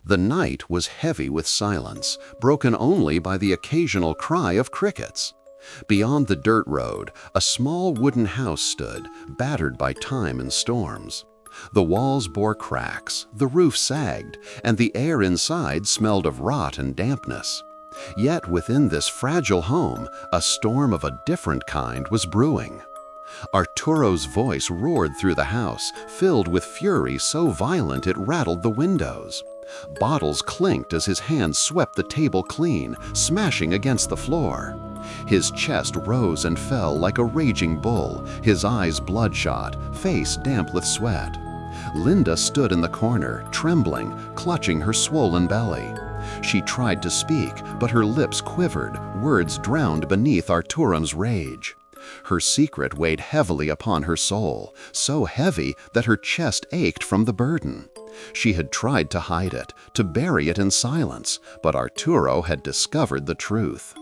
The night was heavy with silence, broken only by the occasional cry of crickets. Beyond the dirt road, a small wooden house stood, battered by time and storms. The walls bore cracks, the roof sagged, and the air inside smelled of rot and dampness. Yet within this fragile home, a storm of a different kind was brewing. Arturo's voice roared through the house, filled with fury so violent it rattled the windows. Bottles clinked as his hands swept the table clean, smashing against the floor. His chest rose and fell like a raging bull, his eyes bloodshot, face damp with sweat. Linda stood in the corner, trembling, clutching her swollen belly. She tried to speak, but her lips quivered, words drowned beneath Arturo's rage. Her secret weighed heavily upon her soul, so heavy that her chest ached from the burden. She had tried to hide it, to bury it in silence, but Arturo had discovered the truth.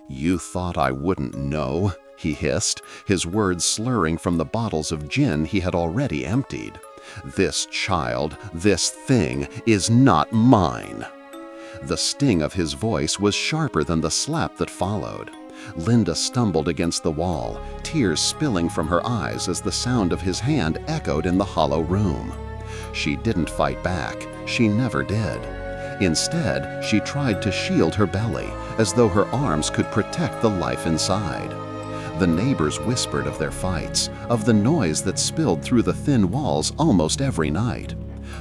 "You thought I wouldn't know," he hissed, his words slurring from the bottles of gin he had already emptied. "This child, this thing, is not mine." The sting of his voice was sharper than the slap that followed. Linda stumbled against the wall, tears spilling from her eyes as the sound of his hand echoed in the hollow room. She didn't fight back. She never did. Instead, she tried to shield her belly, as though her arms could protect the life inside. The neighbors whispered of their fights, of the noise that spilled through the thin walls almost every night.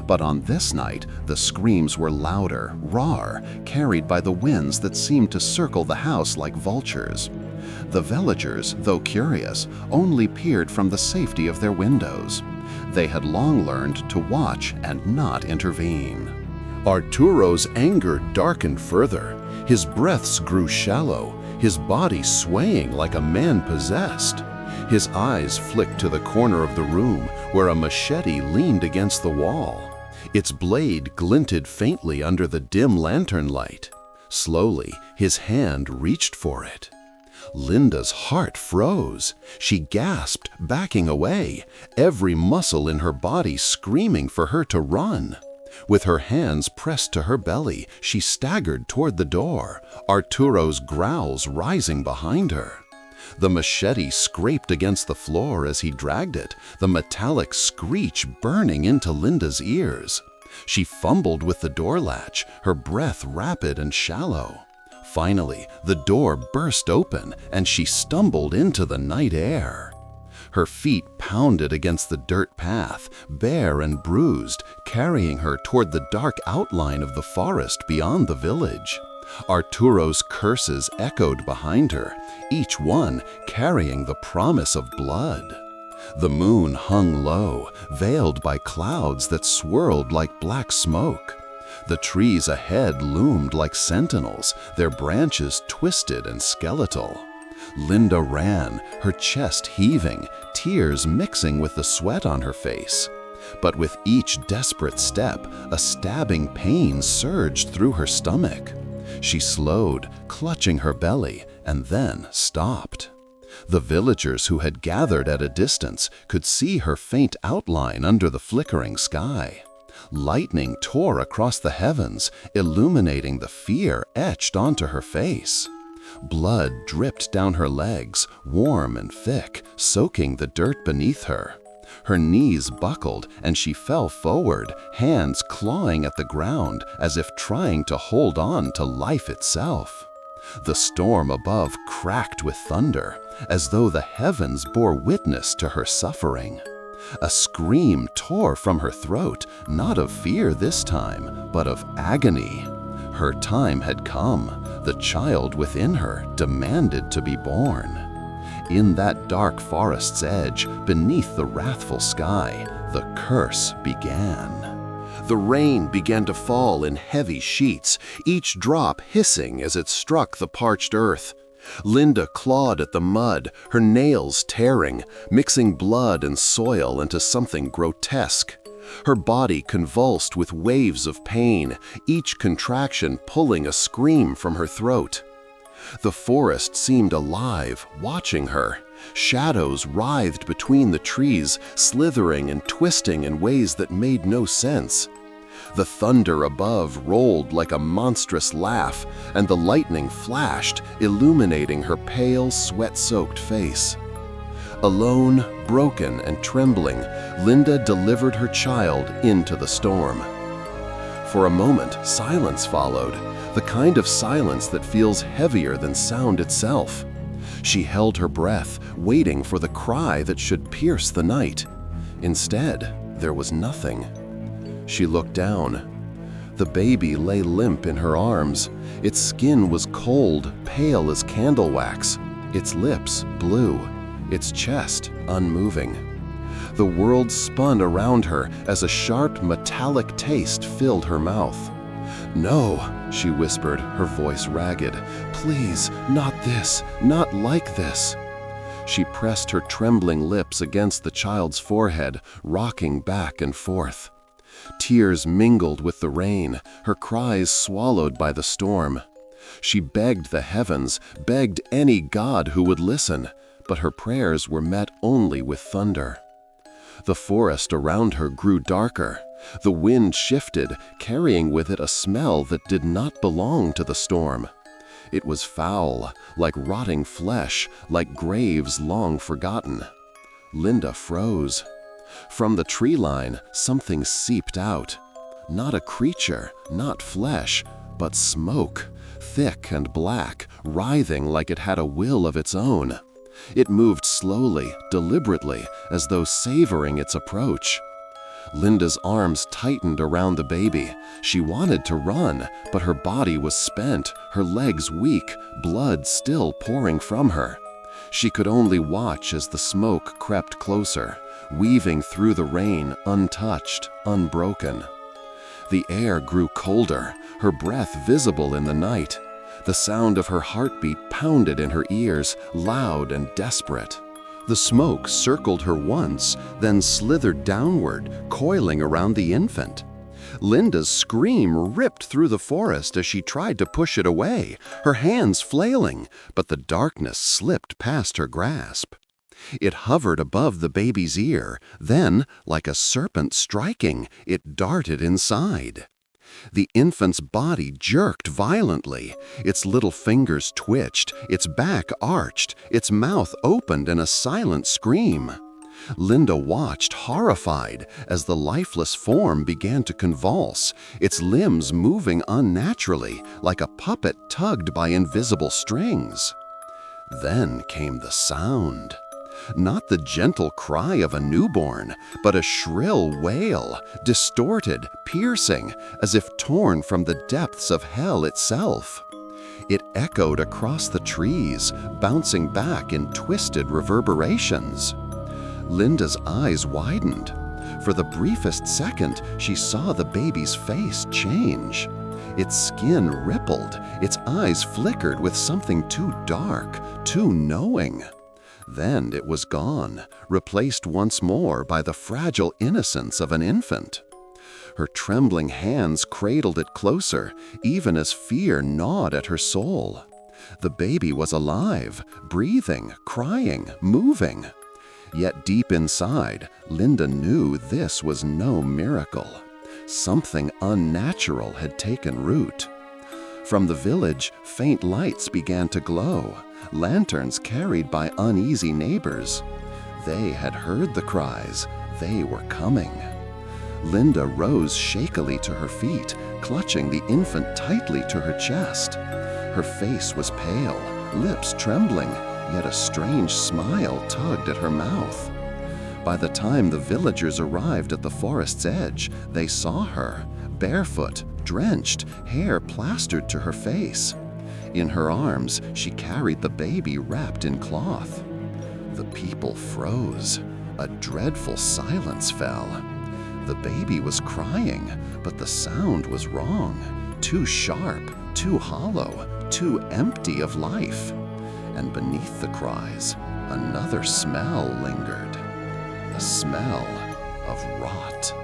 But on this night, the screams were louder, raw, carried by the winds that seemed to circle the house like vultures. The villagers, though curious, only peered from the safety of their windows. They had long learned to watch and not intervene. Arturo's anger darkened further. His breaths grew shallow, his body swaying like a man possessed. His eyes flicked to the corner of the room where a machete leaned against the wall. Its blade glinted faintly under the dim lantern light. Slowly, his hand reached for it. Linda's heart froze. She gasped, backing away, every muscle in her body screaming for her to run. With her hands pressed to her belly, she staggered toward the door, Arturo's growls rising behind her. The machete scraped against the floor as he dragged it, the metallic screech burning into Linda's ears. She fumbled with the door latch, her breath rapid and shallow. Finally, the door burst open and she stumbled into the night air. Her feet pounded against the dirt path, bare and bruised, carrying her toward the dark outline of the forest beyond the village. Arturo's curses echoed behind her, each one carrying the promise of blood. The moon hung low, veiled by clouds that swirled like black smoke. The trees ahead loomed like sentinels, their branches twisted and skeletal. Linda ran, her chest heaving, tears mixing with the sweat on her face. But with each desperate step, a stabbing pain surged through her stomach. She slowed, clutching her belly, and then stopped. The villagers who had gathered at a distance could see her faint outline under the flickering sky. Lightning tore across the heavens, illuminating the fear etched onto her face. Blood dripped down her legs, warm and thick, soaking the dirt beneath her. Her knees buckled and she fell forward, hands clawing at the ground as if trying to hold on to life itself. The storm above cracked with thunder, as though the heavens bore witness to her suffering. A scream tore from her throat, not of fear this time, but of agony. Her time had come. The child within her demanded to be born. In that dark forest's edge, beneath the wrathful sky, the curse began. The rain began to fall in heavy sheets, each drop hissing as it struck the parched earth. Linda clawed at the mud, her nails tearing, mixing blood and soil into something grotesque. Her body convulsed with waves of pain, each contraction pulling a scream from her throat. The forest seemed alive, watching her. Shadows writhed between the trees, slithering and twisting in ways that made no sense. The thunder above rolled like a monstrous laugh, and the lightning flashed, illuminating her pale, sweat-soaked face. Alone, broken, and trembling, Linda delivered her child into the storm. For a moment, silence followed, the kind of silence that feels heavier than sound itself. She held her breath, waiting for the cry that should pierce the night. Instead, there was nothing. She looked down. The baby lay limp in her arms. Its skin was cold, pale as candle wax. Its lips blue, its chest unmoving. The world spun around her as a sharp, metallic taste filled her mouth. "No," she whispered, her voice ragged. "Please, not this, not like this." She pressed her trembling lips against the child's forehead, rocking back and forth. Tears mingled with the rain, her cries swallowed by the storm. She begged the heavens, begged any god who would listen, but her prayers were met only with thunder. The forest around her grew darker. The wind shifted, carrying with it a smell that did not belong to the storm. It was foul, like rotting flesh, like graves long forgotten. Linda froze. From the tree line, something seeped out. Not a creature, not flesh, but smoke, thick and black, writhing like it had a will of its own. It moved slowly, deliberately, as though savoring its approach. Linda's arms tightened around the baby. She wanted to run, but her body was spent, her legs weak, blood still pouring from her. She could only watch as the smoke crept closer, weaving through the rain, untouched, unbroken. The air grew colder, her breath visible in the night. The sound of her heartbeat pounded in her ears, loud and desperate. The smoke circled her once, then slithered downward, coiling around the infant. Linda's scream ripped through the forest as she tried to push it away, her hands flailing, but the darkness slipped past her grasp. It hovered above the baby's ear, then, like a serpent striking, it darted inside. The infant's body jerked violently. Its little fingers twitched, its back arched, its mouth opened in a silent scream. Linda watched, horrified, as the lifeless form began to convulse, its limbs moving unnaturally, like a puppet tugged by invisible strings. Then came the sound. Not the gentle cry of a newborn, but a shrill wail, distorted, piercing, as if torn from the depths of hell itself. It echoed across the trees, bouncing back in twisted reverberations. Linda's eyes widened. For the briefest second, she saw the baby's face change. Its skin rippled, its eyes flickered with something too dark, too knowing. Then it was gone, replaced once more by the fragile innocence of an infant. Her trembling hands cradled it closer, even as fear gnawed at her soul. The baby was alive, breathing, crying, moving. Yet deep inside, Linda knew this was no miracle. Something unnatural had taken root. From the village, faint lights began to glow, lanterns carried by uneasy neighbors. They had heard the cries. They were coming. Linda rose shakily to her feet, clutching the infant tightly to her chest. Her face was pale, lips trembling, yet a strange smile tugged at her mouth. By the time the villagers arrived at the forest's edge, they saw her, barefoot, drenched, hair plastered to her face. In her arms, she carried the baby wrapped in cloth. The people froze. A dreadful silence fell. The baby was crying, but the sound was wrong, too sharp, too hollow, too empty of life. And beneath the cries, another smell lingered. The smell of rot.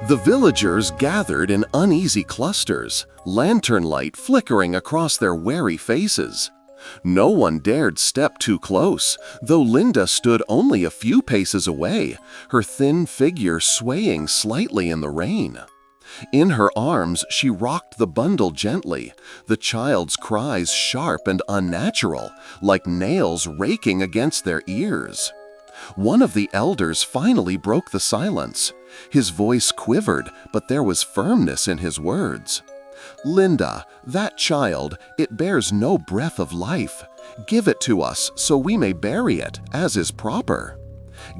The villagers gathered in uneasy clusters, lantern light flickering across their wary faces. No one dared step too close, though Linda stood only a few paces away, her thin figure swaying slightly in the rain. In her arms, she rocked the bundle gently, the child's cries sharp and unnatural, like nails raking against their ears. One of the elders finally broke the silence. His voice quivered, but there was firmness in his words. "Linda, that child, it bears no breath of life. Give it to us so we may bury it, as is proper."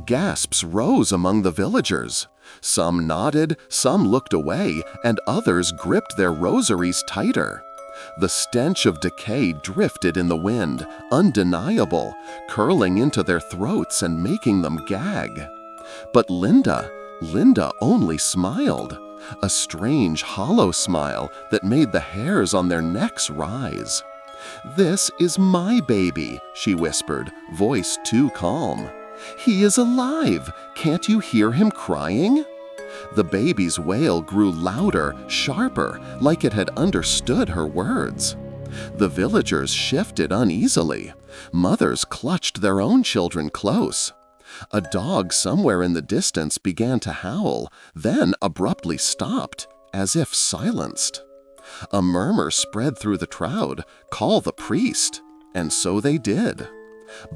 Gasps rose among the villagers. Some nodded, some looked away, and others gripped their rosaries tighter. The stench of decay drifted in the wind, undeniable, curling into their throats and making them gag. But Linda only smiled, a strange, hollow smile that made the hairs on their necks rise. "This is my baby," she whispered, voice too calm. "He is alive! Can't you hear him crying?" The baby's wail grew louder, sharper, like it had understood her words. The villagers shifted uneasily. Mothers clutched their own children close. A dog somewhere in the distance began to howl, then abruptly stopped, as if silenced. A murmur spread through the crowd, "Call the priest," and so they did.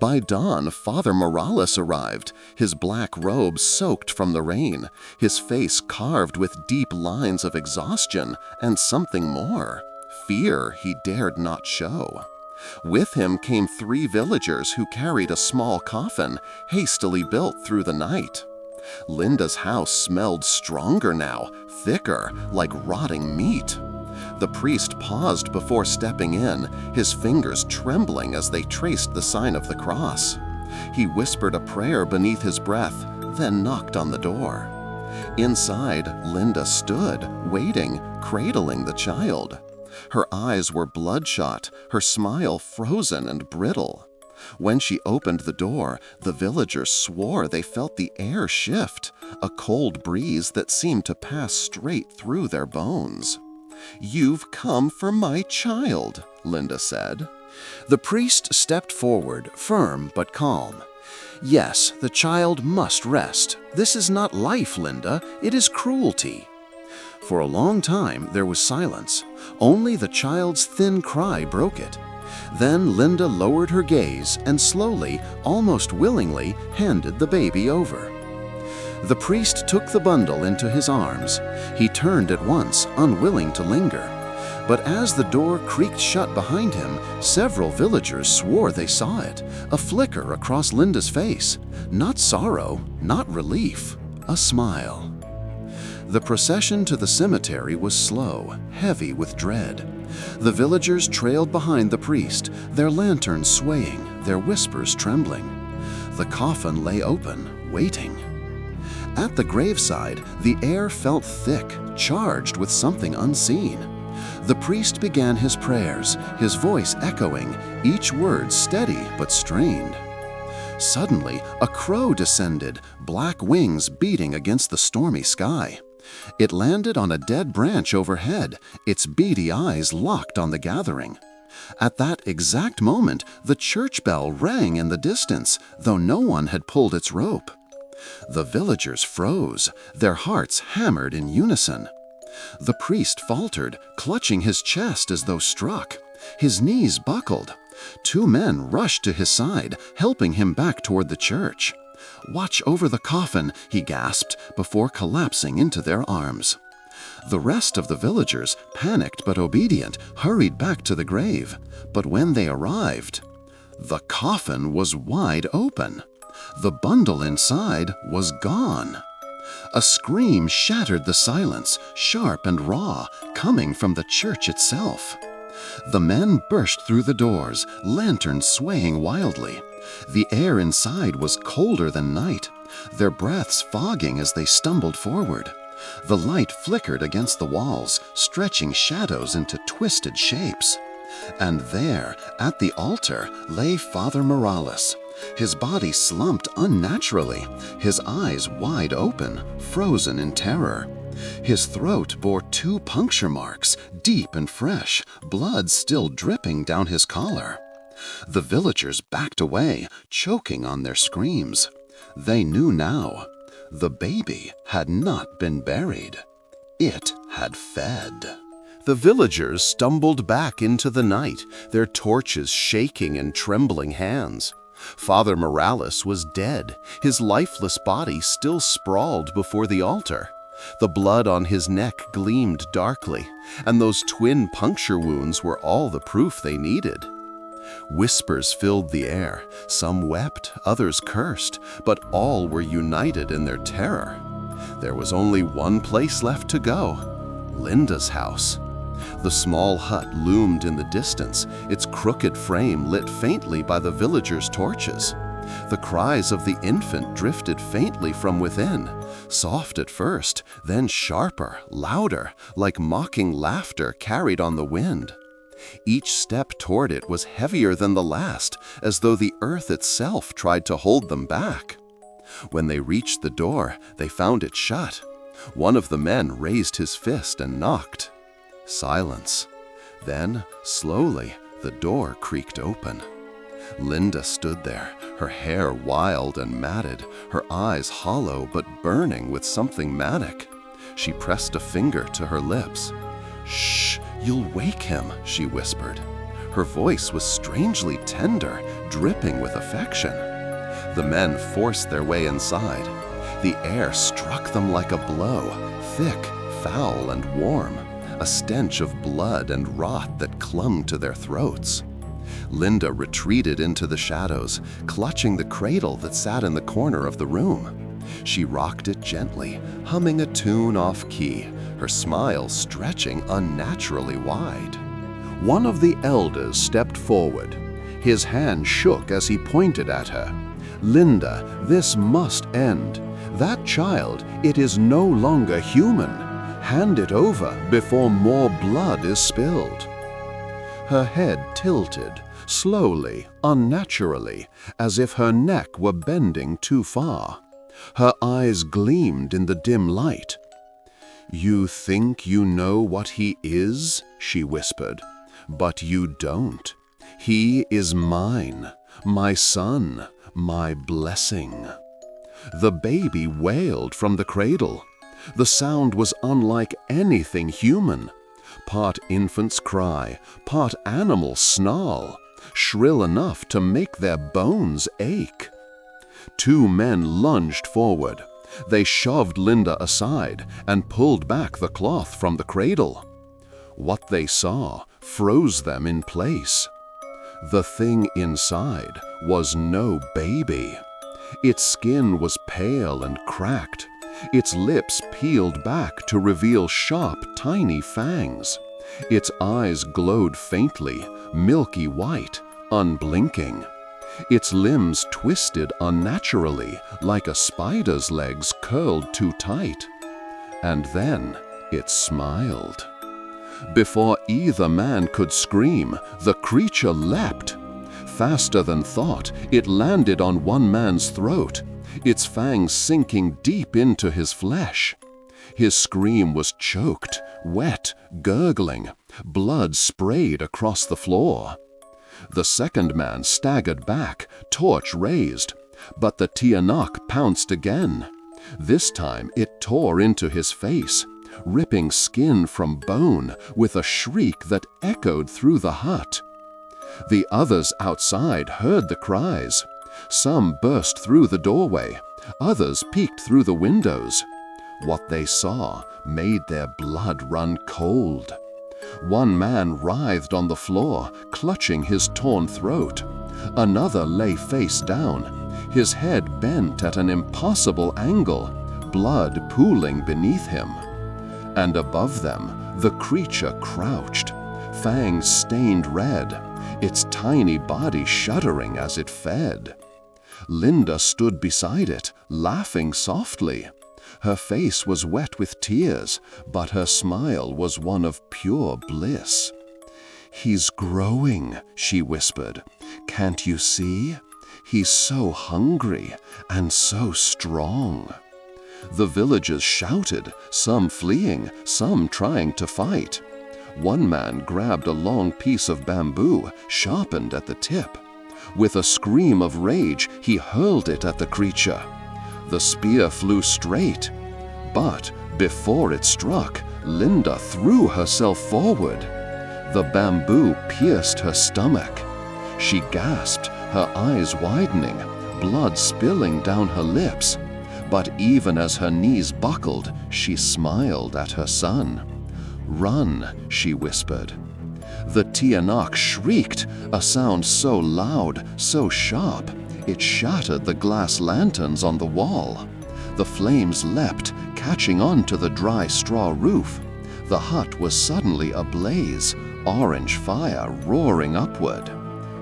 By dawn, Father Morales arrived, his black robe soaked from the rain, his face carved with deep lines of exhaustion and something more, fear he dared not show. With him came 3 villagers who carried a small coffin, hastily built through the night. Linda's house smelled stronger now, thicker, like rotting meat. The priest paused before stepping in, his fingers trembling as they traced the sign of the cross. He whispered a prayer beneath his breath, then knocked on the door. Inside, Linda stood, waiting, cradling the child. Her eyes were bloodshot, her smile frozen and brittle. When she opened the door, the villagers swore they felt the air shift, a cold breeze that seemed to pass straight through their bones. "You've come for my child," Linda said. The priest stepped forward, firm but calm. "Yes, the child must rest. This is not life, Linda. It is cruelty." For a long time, there was silence. Only the child's thin cry broke it. Then Linda lowered her gaze and slowly, almost willingly, handed the baby over. The priest took the bundle into his arms. He turned at once, unwilling to linger. But as the door creaked shut behind him, several villagers swore they saw it, a flicker across Linda's face. Not sorrow, not relief, a smile. The procession to the cemetery was slow, heavy with dread. The villagers trailed behind the priest, their lanterns swaying, their whispers trembling. The coffin lay open, waiting. At the graveside, the air felt thick, charged with something unseen. The priest began his prayers, his voice echoing, each word steady but strained. Suddenly, a crow descended, black wings beating against the stormy sky. It landed on a dead branch overhead, its beady eyes locked on the gathering. At that exact moment, the church bell rang in the distance, though no one had pulled its rope. The villagers froze, their hearts hammered in unison. The priest faltered, clutching his chest as though struck. His knees buckled. 2 men rushed to his side, helping him back toward the church. "Watch over the coffin," he gasped, before collapsing into their arms. The rest of the villagers, panicked but obedient, hurried back to the grave. But when they arrived, the coffin was wide open. The bundle inside was gone. A scream shattered the silence, sharp and raw, coming from the church itself. The men burst through the doors, lanterns swaying wildly. The air inside was colder than night, their breaths fogging as they stumbled forward. The light flickered against the walls, stretching shadows into twisted shapes. And there, at the altar, lay Father Morales. His body slumped unnaturally, his eyes wide open, frozen in terror. His throat bore 2 puncture marks, deep and fresh, blood still dripping down his collar. The villagers backed away, choking on their screams. They knew now. The baby had not been buried. It had fed. The villagers stumbled back into the night, their torches shaking in trembling hands. Father Morales was dead, his lifeless body still sprawled before the altar. The blood on his neck gleamed darkly, and those twin puncture wounds were all the proof they needed. Whispers filled the air. Some wept, others cursed, but all were united in their terror. There was only one place left to go: Linda's house. The small hut loomed in the distance, its crooked frame lit faintly by the villagers' torches. The cries of the infant drifted faintly from within, soft at first, then sharper, louder, like mocking laughter carried on the wind. Each step toward it was heavier than the last, as though the earth itself tried to hold them back. When they reached the door, they found it shut. One of the men raised his fist and knocked. Silence. Then, slowly, the door creaked open. Linda stood there, her hair wild and matted, her eyes hollow but burning with something manic. She pressed a finger to her lips. "Shh, you'll wake him," she whispered. Her voice was strangely tender, dripping with affection. The men forced their way inside. The air struck them like a blow, thick, foul, and warm, a stench of blood and rot that clung to their throats. Linda retreated into the shadows, clutching the cradle that sat in the corner of the room. She rocked it gently, humming a tune off-key, her smile stretching unnaturally wide. One of the elders stepped forward. His hand shook as he pointed at her. "Linda, this must end. That child, it is no longer human. Hand it over before more blood is spilled." Her head tilted, slowly, unnaturally, as if her neck were bending too far. Her eyes gleamed in the dim light. "You think you know what he is?" she whispered. "But you don't. He is mine, my son, my blessing." The baby wailed from the cradle. The sound was unlike anything human. Part infant's cry, part animal snarl, shrill enough to make their bones ache. Two men lunged forward. They shoved Linda aside and pulled back the cloth from the cradle. What they saw froze them in place. The thing inside was no baby. Its skin was pale and cracked. Its lips peeled back to reveal sharp, tiny fangs. Its eyes glowed faintly, milky white, unblinking. Its limbs twisted unnaturally, like a spider's legs curled too tight. And then it smiled. Before either man could scream, the creature leapt. Faster than thought, it landed on one man's throat, its fangs sinking deep into his flesh. His scream was choked, wet, gurgling. Blood sprayed across the floor. The second man staggered back, torch raised, but the Tiyanak pounced again. This time it tore into his face, ripping skin from bone with a shriek that echoed through the hut. The others outside heard the cries. Some burst through the doorway, others peeked through the windows. What they saw made their blood run cold. One man writhed on the floor, clutching his torn throat. Another lay face down, his head bent at an impossible angle, blood pooling beneath him. And above them, the creature crouched, fangs stained red, its tiny body shuddering as it fed. Linda stood beside it, laughing softly. Her face was wet with tears, but her smile was one of pure bliss. "He's growing," she whispered. "Can't you see? He's so hungry and so strong." The villagers shouted, some fleeing, some trying to fight. One man grabbed a long piece of bamboo, sharpened at the tip. With a scream of rage, he hurled it at the creature. The spear flew straight, but before it struck, Linda threw herself forward. The bamboo pierced her stomach. She gasped, her eyes widening, blood spilling down her lips. But even as her knees buckled, she smiled at her son. "Run," she whispered. The Tiyanak shrieked, a sound so loud, so sharp, it shattered the glass lanterns on the wall. The flames leapt, catching on to the dry straw roof. The hut was suddenly ablaze, orange fire roaring upward.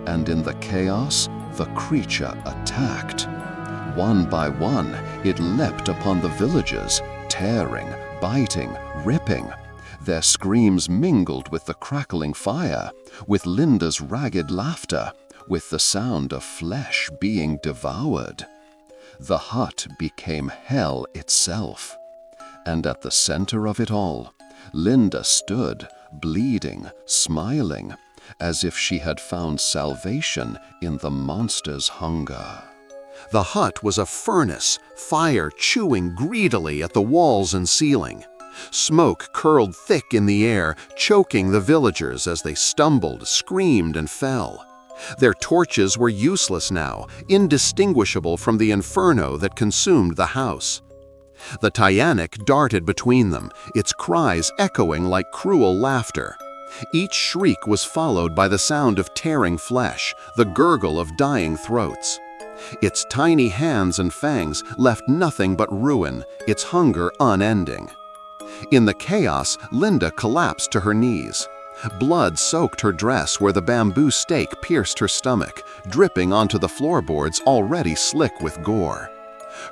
And in the chaos, the creature attacked. One by one, it leapt upon the villagers, tearing, biting, ripping. Their screams mingled with the crackling fire, with Linda's ragged laughter, with the sound of flesh being devoured. The hut became hell itself. And at the center of it all, Linda stood, bleeding, smiling, as if she had found salvation in the monster's hunger. The hut was a furnace, fire chewing greedily at the walls and ceiling. Smoke curled thick in the air, choking the villagers as they stumbled, screamed, and fell. Their torches were useless now, indistinguishable from the inferno that consumed the house. The Tiyanak darted between them, its cries echoing like cruel laughter. Each shriek was followed by the sound of tearing flesh, the gurgle of dying throats. Its tiny hands and fangs left nothing but ruin, its hunger unending. In the chaos, Linda collapsed to her knees. Blood soaked her dress where the bamboo stake pierced her stomach, dripping onto the floorboards already slick with gore.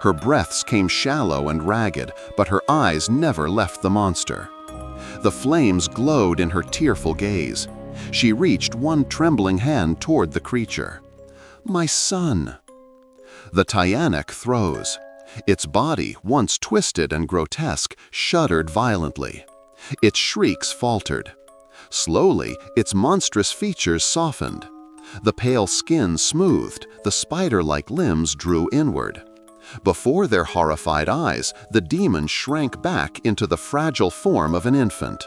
Her breaths came shallow and ragged, but her eyes never left the monster. The flames glowed in her tearful gaze. She reached one trembling hand toward the creature. "My son." The Tiyanak froze. Its body, once twisted and grotesque, shuddered violently. Its shrieks faltered. Slowly, its monstrous features softened. The pale skin smoothed, the spider-like limbs drew inward. Before their horrified eyes, the demon shrank back into the fragile form of an infant.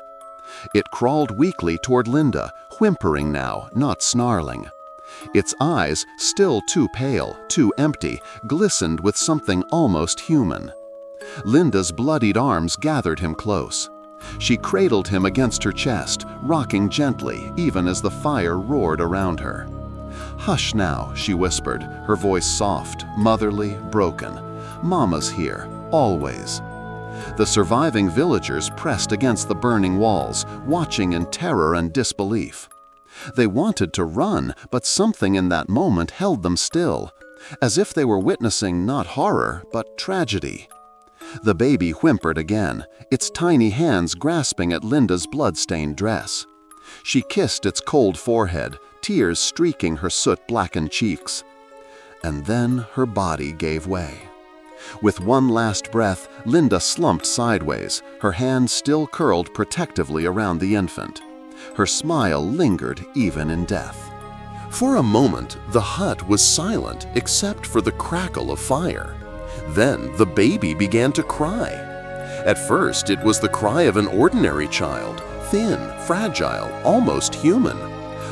It crawled weakly toward Linda, whimpering now, not snarling. Its eyes, still too pale, too empty, glistened with something almost human. Linda's bloodied arms gathered him close. She cradled him against her chest, rocking gently even as the fire roared around her. "Hush now," she whispered, her voice soft, motherly, broken. "Mama's here, always." The surviving villagers pressed against the burning walls, watching in terror and disbelief. They wanted to run, but something in that moment held them still, as if they were witnessing not horror, but tragedy. The baby whimpered again, its tiny hands grasping at Linda's blood-stained dress. She kissed its cold forehead, tears streaking her soot-blackened cheeks. And then her body gave way. With one last breath, Linda slumped sideways, her hands still curled protectively around the infant. Her smile lingered even in death. For a moment, the hut was silent except for the crackle of fire. Then the baby began to cry. At first, it was the cry of an ordinary child, thin, fragile, almost human.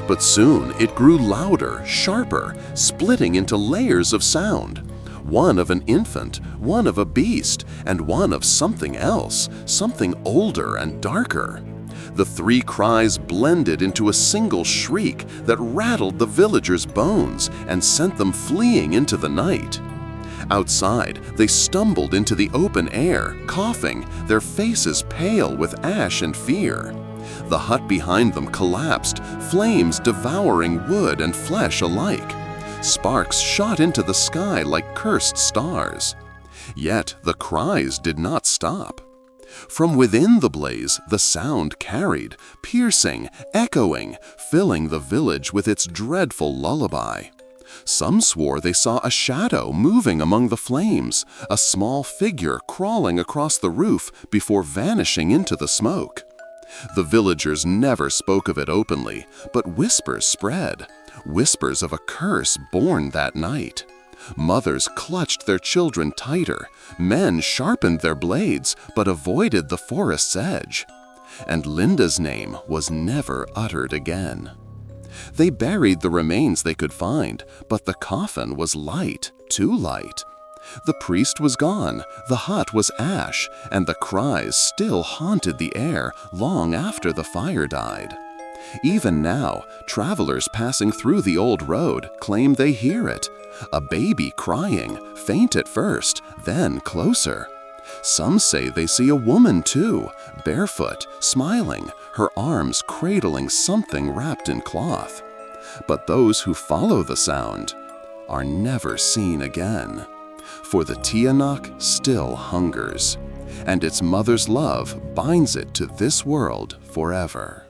But soon it grew louder, sharper, splitting into layers of sound. One of an infant, one of a beast, and one of something else, something older and darker. The three cries blended into a single shriek that rattled the villagers' bones and sent them fleeing into the night. Outside, they stumbled into the open air, coughing, their faces pale with ash and fear. The hut behind them collapsed, flames devouring wood and flesh alike. Sparks shot into the sky like cursed stars. Yet the cries did not stop. From within the blaze, the sound carried, piercing, echoing, filling the village with its dreadful lullaby. Some swore they saw a shadow moving among the flames, a small figure crawling across the roof before vanishing into the smoke. The villagers never spoke of it openly, but whispers spread, whispers of a curse born that night. Mothers clutched their children tighter, men sharpened their blades but avoided the forest's edge. and Linda's name was never uttered again. They buried the remains they could find, but the coffin was light, too light. The priest was gone, the hut was ash, and the cries still haunted the air long after the fire died. Even now, travelers passing through the old road claim they hear it. A baby crying, faint at first, then closer. Some say they see a woman too, barefoot, smiling, her arms cradling something wrapped in cloth. But those who follow the sound are never seen again. For the Tiyanak still hungers, and its mother's love binds it to this world forever.